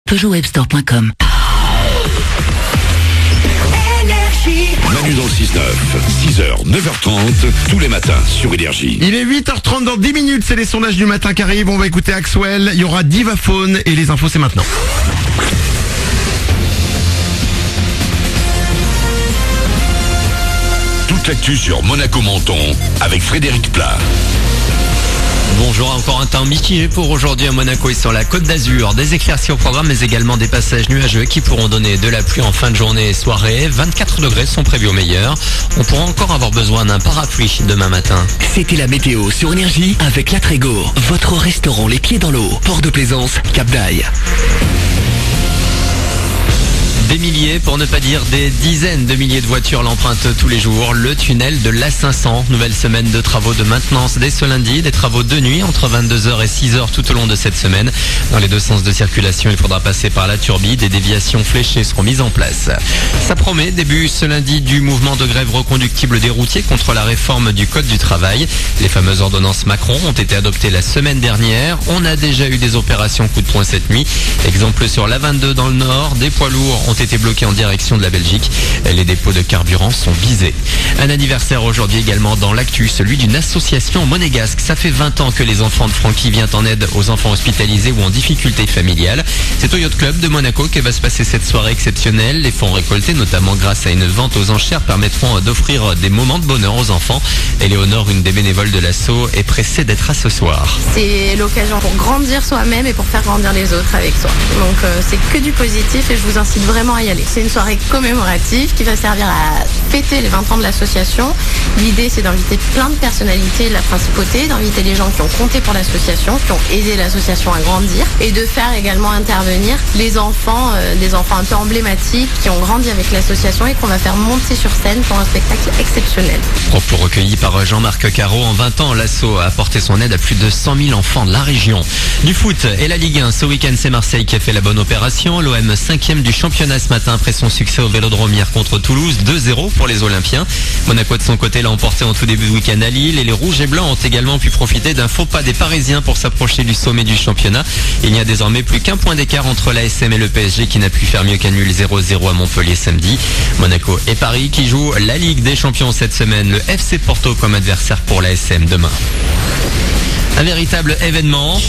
PeugeotWebstore.com. Manu dans le 6-9, 6h, 9h30, tous les matins sur Énergie. Il est 8h30 dans 10 minutes, c'est les sondages du matin qui arrivent. On va écouter Axwell, il y aura Divaphone et les infos c'est maintenant. Toute l'actu sur Monaco-Menton avec Frédéric Plat. Bonjour, encore un temps mitigé pour aujourd'hui à Monaco et sur la Côte d'Azur. Des éclaircies au programme mais également des passages nuageux qui pourront donner de la pluie en fin de journée et soirée. 24 degrés sont prévus au meilleur. On pourra encore avoir besoin d'un parapluie demain matin. C'était la météo sur Énergie avec La Trégo, votre restaurant les pieds dans l'eau, Port de Plaisance, Cap d'Aille. Des milliers, pour ne pas dire des dizaines de milliers de voitures l'empruntent tous les jours. Le tunnel de l'A500, nouvelle semaine de travaux de maintenance dès ce lundi. Des travaux de nuit entre 22h et 6h tout au long de cette semaine. Dans les deux sens de circulation, il faudra passer par la Turbie. Des déviations fléchées seront mises en place. Ça promet, début ce lundi du mouvement de grève reconductible des routiers contre la réforme du Code du travail. Les fameuses ordonnances Macron ont été adoptées la semaine dernière. On a déjà eu des opérations coup de poing cette nuit. Exemple sur l'A22 dans le nord, des poids lourds ont été bloqués en direction de la Belgique. Les dépôts de carburant sont visés. Un anniversaire aujourd'hui également dans l'actu, celui d'une association monégasque. Ça fait 20 ans que les enfants de Francky viennent en aide aux enfants hospitalisés ou en difficulté familiale. C'est au Yacht Club de Monaco que va se passer cette soirée exceptionnelle. Les fonds récoltés, notamment grâce à une vente aux enchères, permettront d'offrir des moments de bonheur aux enfants. Éléonore, une des bénévoles de l'asso, est pressée d'être à ce soir. C'est l'occasion pour grandir soi-même et pour faire grandir les autres avec soi. Donc c'est que du positif et je vous incite vraiment à y aller. C'est une soirée commémorative qui va servir à fêter les 20 ans de l'association. L'idée c'est d'inviter plein de personnalités de la principauté, d'inviter les gens qui ont compté pour l'association, qui ont aidé l'association à grandir et de faire également intervenir les enfants, des enfants un peu emblématiques qui ont grandi avec l'association et qu'on va faire monter sur scène pour un spectacle exceptionnel. Propos recueillis par Jean-Marc Caro. En 20 ans, l'asso a apporté son aide à plus de 100 000 enfants de la région. Du foot et la Ligue 1, ce week-end c'est Marseille qui a fait la bonne opération. L'OM 5e du championnat ce matin après son succès au Vélodrome hier contre Toulouse, 2-0 pour les Olympiens. Monaco de son côté l'a emporté en tout début de week-end à Lille et les Rouges et Blancs ont également pu profiter d'un faux pas des Parisiens pour s'approcher du sommet du championnat. Il n'y a désormais plus qu'un point d'écart entre l'ASM et le PSG qui n'a pu faire mieux qu'un nul 0-0 à Montpellier samedi. Monaco et Paris qui jouent la Ligue des Champions cette semaine. Le FC Porto comme adversaire pour l'ASM demain. Un véritable événement.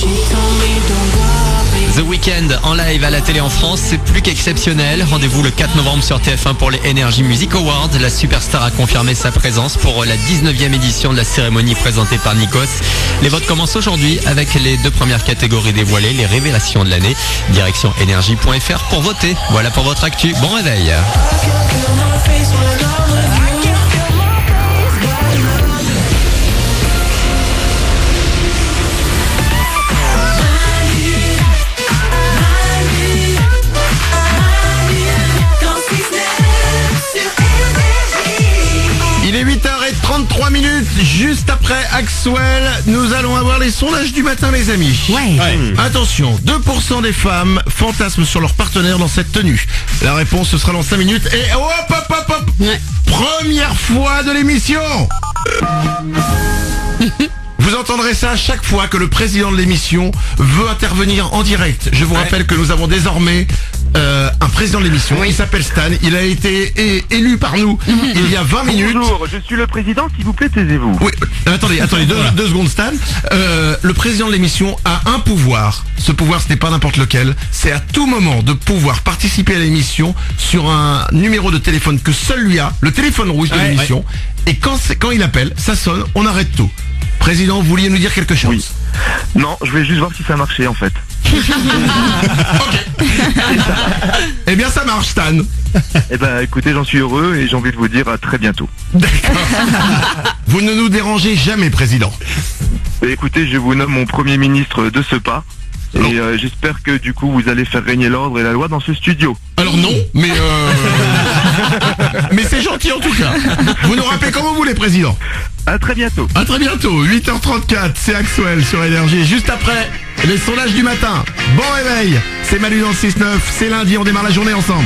The Weeknd en live à la télé en France, c'est plus qu'exceptionnel. Rendez-vous le 4 novembre sur TF1 pour les Energy Music Awards. La superstar a confirmé sa présence pour la 19e édition de la cérémonie présentée par Nikos. Les votes commencent aujourd'hui avec les deux premières catégories dévoilées, les révélations de l'année. Direction energy.fr pour voter. Voilà pour votre actu. Bon réveil. Il est 8h33 minutes, juste après Axwell, nous allons avoir les sondages du matin les amis. Ouais. Attention, 2% des femmes fantasment sur leur partenaire dans cette tenue. La réponse ce sera dans 5 minutes et hop. Ouais. Première fois de l'émission. Vous entendrez ça à chaque fois que le président de l'émission veut intervenir en direct. Je vous rappelle que nous avons désormais un président de l'émission, il s'appelle Stan, il a été élu par nous il y a 20 minutes. Bonjour, je suis le président, s'il vous plaît, taisez-vous. Oui, attendez, deux secondes Stan. Le président de l'émission a un pouvoir. Ce pouvoir, ce n'est pas n'importe lequel. C'est à tout moment de pouvoir participer à l'émission sur un numéro de téléphone que seul lui a, le téléphone rouge de l'émission. Et quand il appelle, ça sonne, on arrête tout. Président, vous vouliez nous dire quelque chose? Oui. Non, je voulais juste voir si ça marchait en fait. Ok. Eh bien ça marche Stan. Eh ben écoutez, j'en suis heureux et j'ai envie de vous dire à très bientôt. D'accord. Vous ne nous dérangez jamais président. Écoutez, je vous nomme mon premier ministre de ce pas. Et j'espère que du coup vous allez faire régner l'ordre et la loi dans ce studio. Alors non, mais mais c'est gentil en tout cas. Vous nous rappelez quand vous voulez président. À très bientôt. À très bientôt, 8h34, c'est Axwell sur Énergie. Juste après, les sondages du matin. Bon réveil, c'est Manu dans le 6-9, c'est lundi, on démarre la journée ensemble.